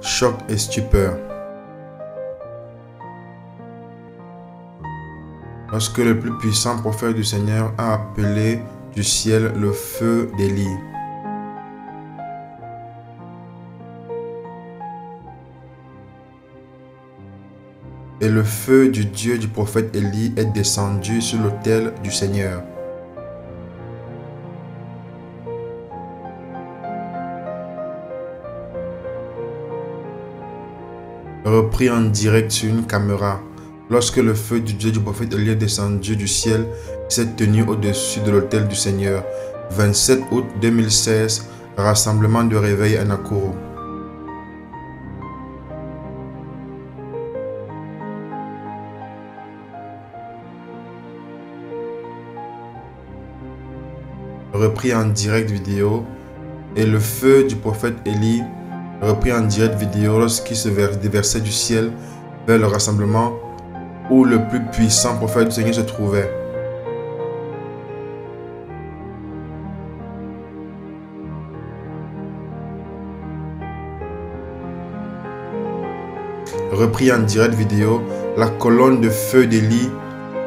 choc et stupeur. Lorsque le plus puissant prophète du Seigneur a appelé du ciel le feu d'Élie. Et le feu du Dieu du prophète Élie est descendu sur l'autel du Seigneur. Repris en direct sur une caméra. Lorsque le feu du Dieu du prophète Élie est descendu du ciel, il s'est tenu au-dessus de l'autel du Seigneur. 27 août 2016, rassemblement de réveil à Nakuru. Repris en direct vidéo. Et le feu du prophète Élie, repris en direct vidéo lorsqu'il se déversait du ciel vers le rassemblement où le plus puissant prophète du Seigneur se trouvait. Repris en direct vidéo, la colonne de feu d'Élie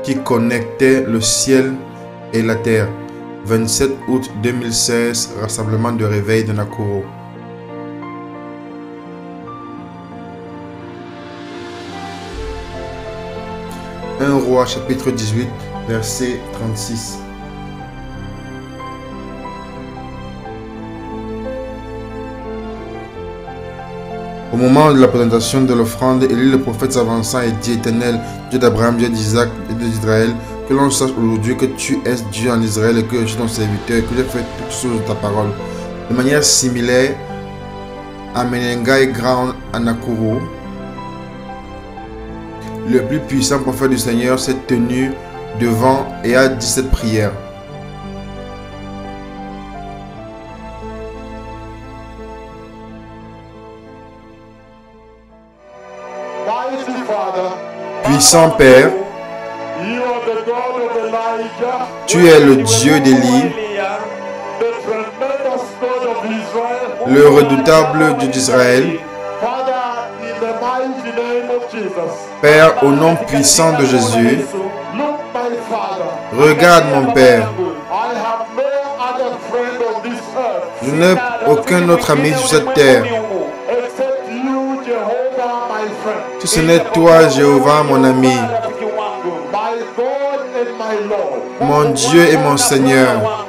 qui connectait le ciel et la terre. 27 août 2016, rassemblement de réveil de Nakuru. 1 Roi chapitre 18, verset 36. Au moment de la présentation de l'offrande, Élie le prophète s'avança et dit: Éternel, Dieu d'Abraham, Dieu d'Isaac et d'Israël, que l'on sache aujourd'hui que tu es Dieu en Israël et que je suis ton serviteur et que j'ai fait toutes choses de ta parole. De manière similaire, à Menengai Ground à Nakuru, le plus puissant prophète du Seigneur s'est tenu devant et a dit cette prière. Puissant Père, tu es le Dieu d'Élie, le redoutable Dieu d'Israël. Père, au nom puissant de Jésus, regarde mon Père. Je n'ai aucun autre ami sur cette terre. Si ce n'est toi, Jéhovah, mon ami, mon Dieu et mon Seigneur.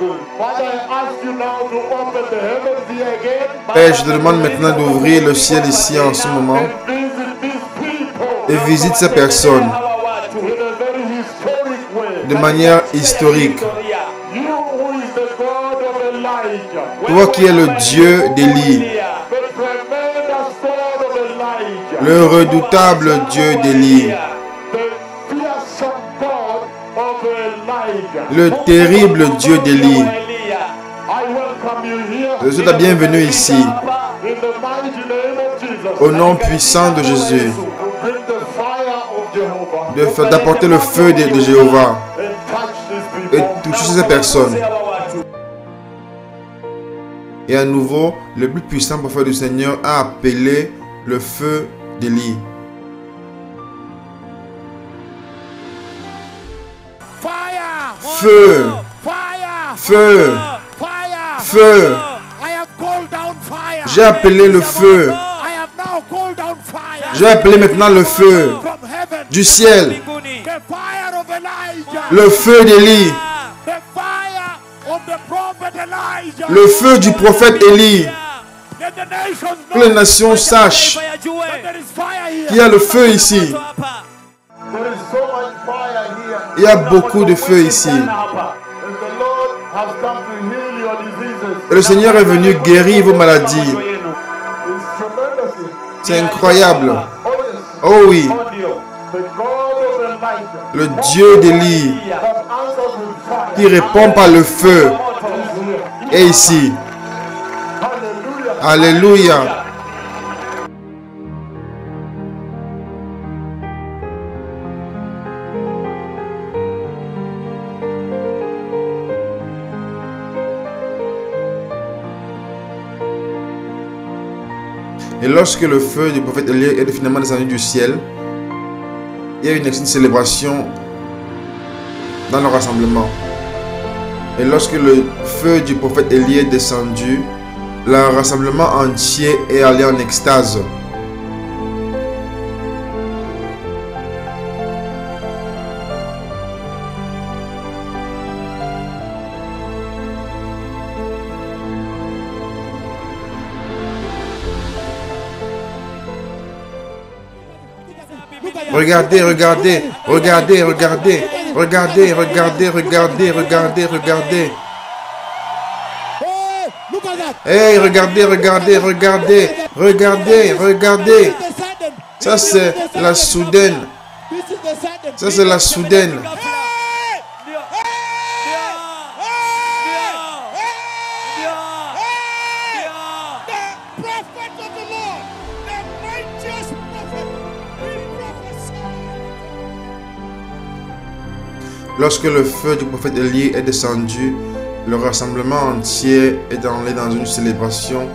Père, je te demande maintenant d'ouvrir le ciel ici en ce moment et visite ces personnes de manière historique. Toi qui es le Dieu d'Élie, le redoutable Dieu d'Élie, le terrible Dieu d'Élie. Je suis la bienvenue ici, au nom puissant de Jésus, d'apporter le feu de Jéhovah et toucher ces personnes. Et à nouveau, le plus puissant prophète du Seigneur a appelé le feu d'Élie. Feu, feu, feu. J'ai appelé le feu. J'ai appelé maintenant le feu du ciel. Le feu d'Élie. Le feu du prophète Élie. Que les nations sachent qu'il y a le feu ici. Il y a beaucoup de feu ici. Et le Seigneur est venu guérir vos maladies. C'est incroyable. Oh oui. Le Dieu d'Élie qui répond par le feu est ici. Alléluia. Et lorsque le feu du prophète Élie est finalement descendu du ciel, il y a une célébration dans le rassemblement. Et lorsque le feu du prophète Élie est descendu, le rassemblement entier est allé en extase. Regardez, regardez, regardez, regardez, regardez, regardez, regardez, regardez, regardez. Hey, regardez, regardez, regardez, regardez, regardez. Ça c'est la soudaine. Ça c'est la soudaine. Lorsque le feu du prophète Élie est descendu, le rassemblement entier est allé dans une célébration.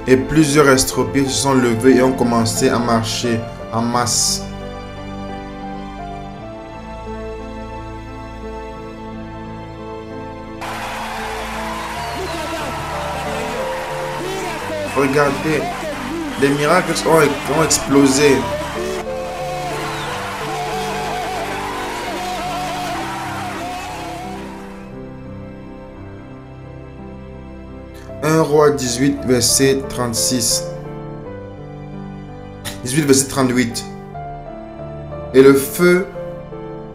Et plusieurs estropiés se sont levés et ont commencé à marcher en masse. Regardez, les miracles ont explosé. Un roi 18, verset 36. 18, verset 38. Et le feu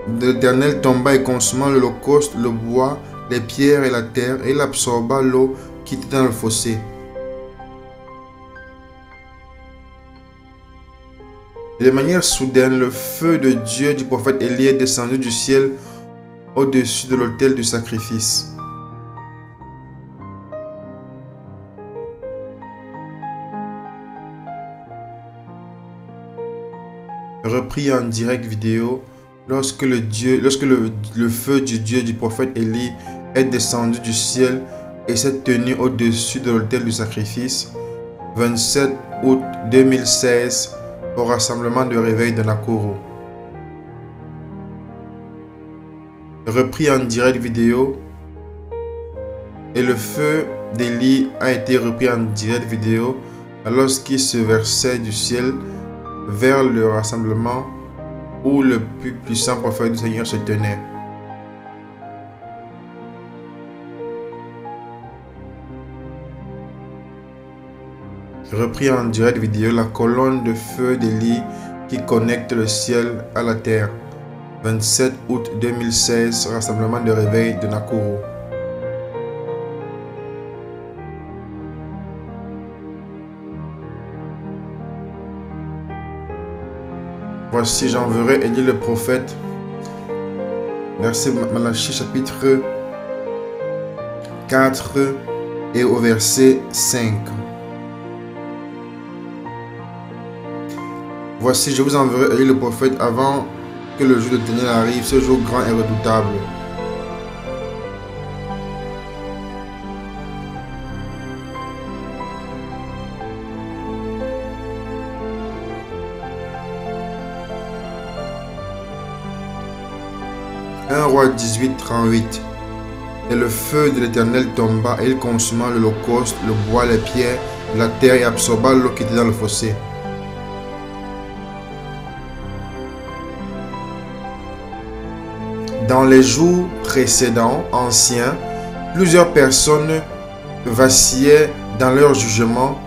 de l'Éternel tomba et consuma l'holocauste, le bois, les pierres et la terre, et il absorba l'eau qui était dans le fossé. Et de manière soudaine, le feu de Dieu du prophète Élie est descendu du ciel au-dessus de l'autel du sacrifice. Repris en direct vidéo, lorsque le feu du Dieu du prophète Élie est descendu du ciel et s'est tenu au-dessus de l'autel du sacrifice, 27 août 2016, au rassemblement de réveil de Nakuru. Repris en direct vidéo, et le feu d'Élie a été repris en direct vidéo lorsqu'il se versait du ciel vers le rassemblement où le plus puissant prophète du Seigneur se tenait. Repris en direct vidéo, la colonne de feu d'Élie qui connecte le ciel à la terre. 27 août 2016, rassemblement de réveil de Nakuru. Voici, j'enverrai Élie le prophète. Verset Malachie chapitre 4 et au verset 5. Voici, je vous enverrai Élie le prophète avant que le jour de l'Éternel arrive, ce jour grand et redoutable. Un roi 18, 38. Et le feu de l'Éternel tomba et il consuma l'holocauste, le bois, les pierres, la terre et absorba l'eau qui était dans le fossé. Dans les jours précédents, anciens, plusieurs personnes vacillaient dans leur jugement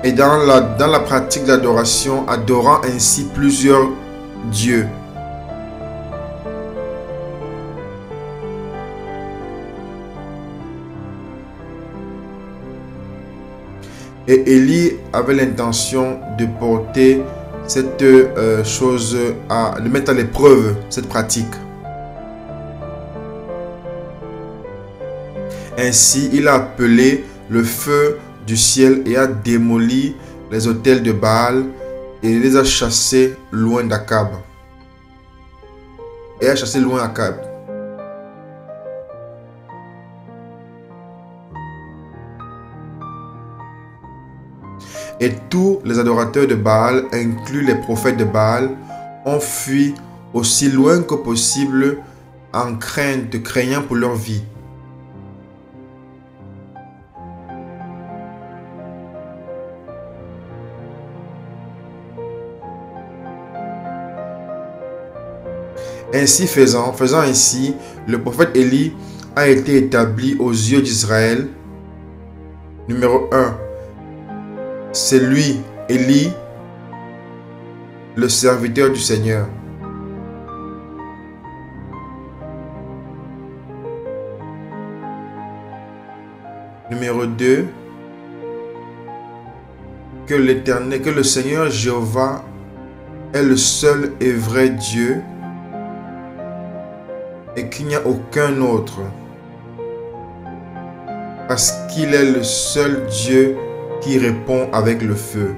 et dans la pratique d'adoration, adorant ainsi plusieurs dieux. Et Élie avait l'intention de porter cette chose, de mettre à l'épreuve cette pratique. Ainsi, il a appelé le feu du ciel et a démoli les autels de Baal et les a chassés loin d'Akab. Et tous les adorateurs de Baal, inclus les prophètes de Baal, ont fui aussi loin que possible en craignant pour leur vie. Ainsi faisant ainsi, le prophète Élie a été établi aux yeux d'Israël. Numéro 1. C'est lui, Élie, le serviteur du Seigneur. Numéro 2. Que l'Éternel, que le Seigneur Jéhovah est le seul et vrai Dieu et qu'il n'y a aucun autre, parce qu'il est le seul Dieu qui répond avec le feu.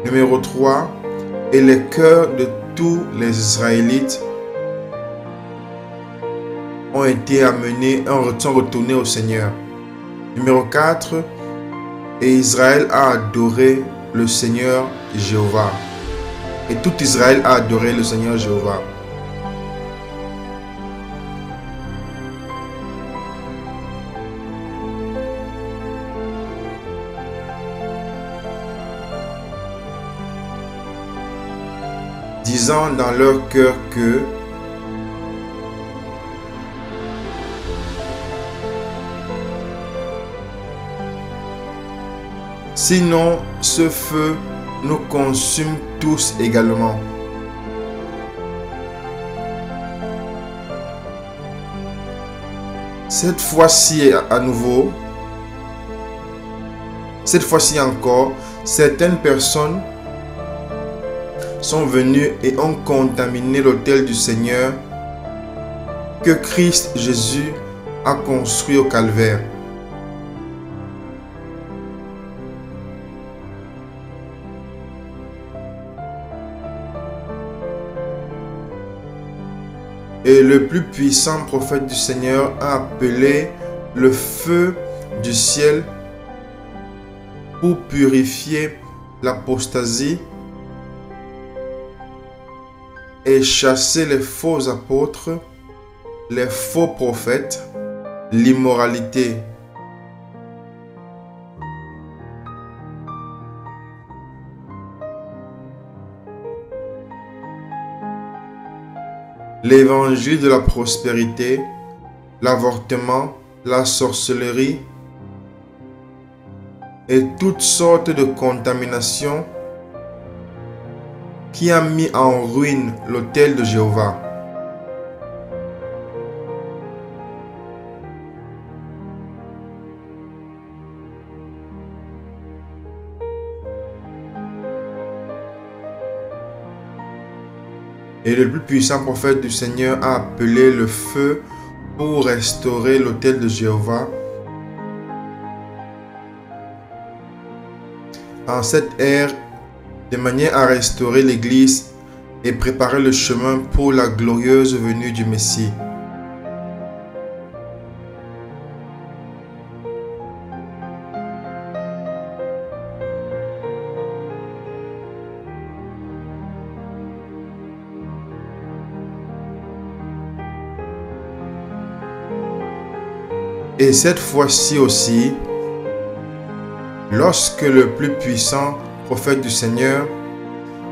Numéro 3. Et les cœurs de tous les Israélites ont été amenés, sont retournés au Seigneur. Numéro 4. Et Israël a adoré le Seigneur Jéhovah. Et tout Israël a adoré le Seigneur Jéhovah. Disant dans leur cœur que sinon ce feu nous consume tous également. Cette fois-ci à nouveau, cette fois-ci encore, certaines personnes sont venues et ont contaminé l'autel du Seigneur que Christ Jésus a construit au Calvaire. Et le plus puissant prophète du Seigneur a appelé le feu du ciel pour purifier l'apostasie et chasser les faux apôtres, les faux prophètes, l'immoralité. L'évangile de la prospérité, l'avortement, la sorcellerie et toutes sortes de contaminations qui a mis en ruine l'autel de Jéhovah. Et le plus puissant prophète du Seigneur a appelé le feu pour restaurer l'autel de Jéhovah. En cette ère, de manière à restaurer l'Église et préparer le chemin pour la glorieuse venue du Messie. Et cette fois-ci aussi, lorsque le plus puissant prophète du Seigneur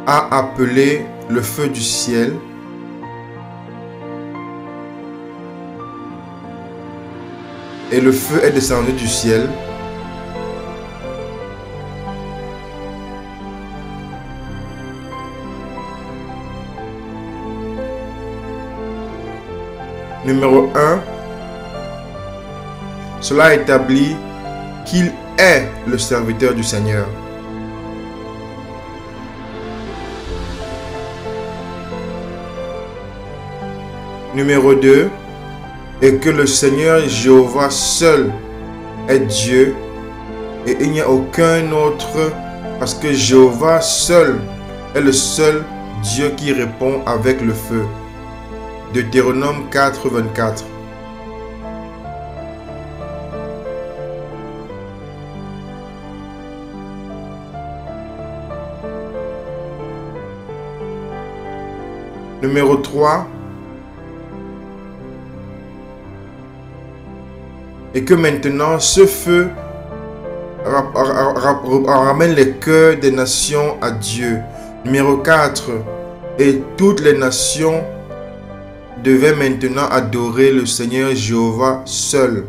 a appelé le feu du ciel, et le feu est descendu du ciel, numéro 1, cela établit qu'il est le serviteur du Seigneur. Numéro 2. Et que le Seigneur Jéhovah seul est Dieu et il n'y a aucun autre, parce que Jéhovah seul est le seul Dieu qui répond avec le feu. Deutéronome 4, 24. Numéro 3. Et que maintenant ce feu ramène les cœurs des nations à Dieu. Numéro 4. Et toutes les nations devaient maintenant adorer le Seigneur Jéhovah seul.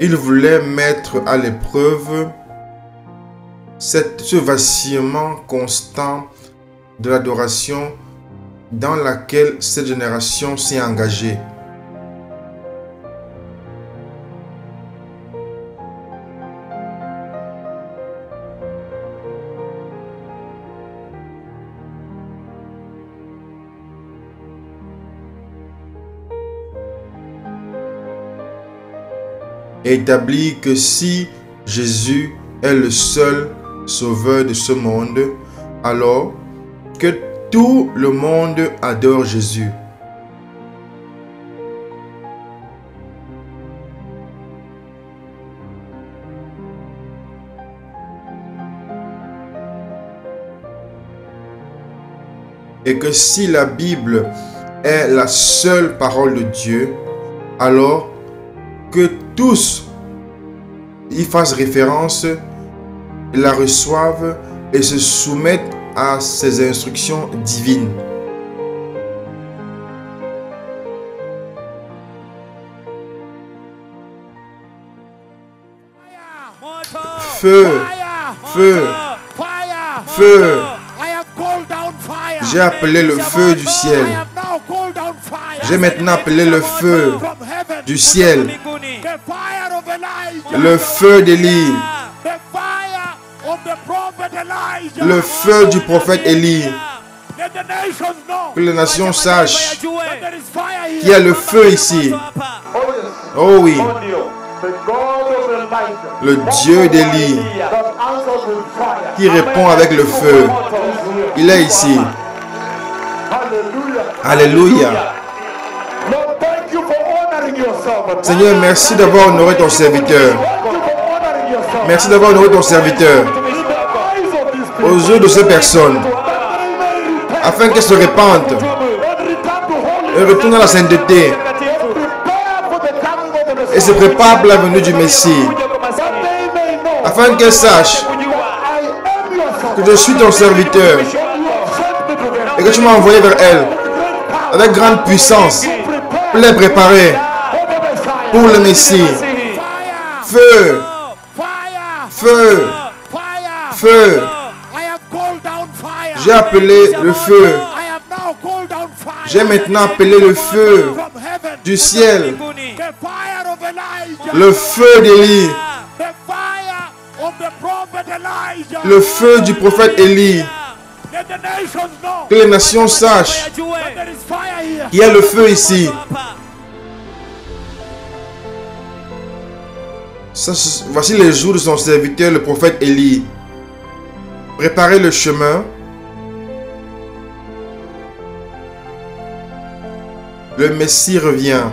Il voulait mettre à l'épreuve ce vacillement constant de l'adoration dans laquelle cette génération s'est engagée. Établit que si Jésus est le seul sauveur de ce monde, alors que tout le monde adore Jésus. Et que si la Bible est la seule parole de Dieu, alors que tous y fassent référence, la reçoivent et se soumettent à ses instructions divines. Feu, feu, feu. J'ai appelé le feu du ciel. J'ai maintenant appelé le feu du ciel. Le feu d'Élie. Le feu du prophète Élie. Que les nations sachent qu'il y a le feu ici. Oh oui. Le Dieu d'Élie qui répond avec le feu. Il est ici. Alléluia. Seigneur, merci d'avoir honoré ton serviteur. Merci d'avoir honoré ton serviteur aux yeux de ces personnes, afin qu'elles se répandent et retournent à la sainteté et se préparent pour la venue du Messie, afin qu'elles sachent que je suis ton serviteur et que tu m'as envoyé vers elles avec grande puissance pour les préparer pour le Messie. Feu, feu, feu. J'ai appelé le feu. J'ai maintenant appelé le feu du ciel. Le feu d'Élie. Le feu du prophète Élie. Que les nations sachent qu'il y a le feu ici. Voici les jours de son serviteur, le prophète Élie. Préparez le chemin. Le Messie revient.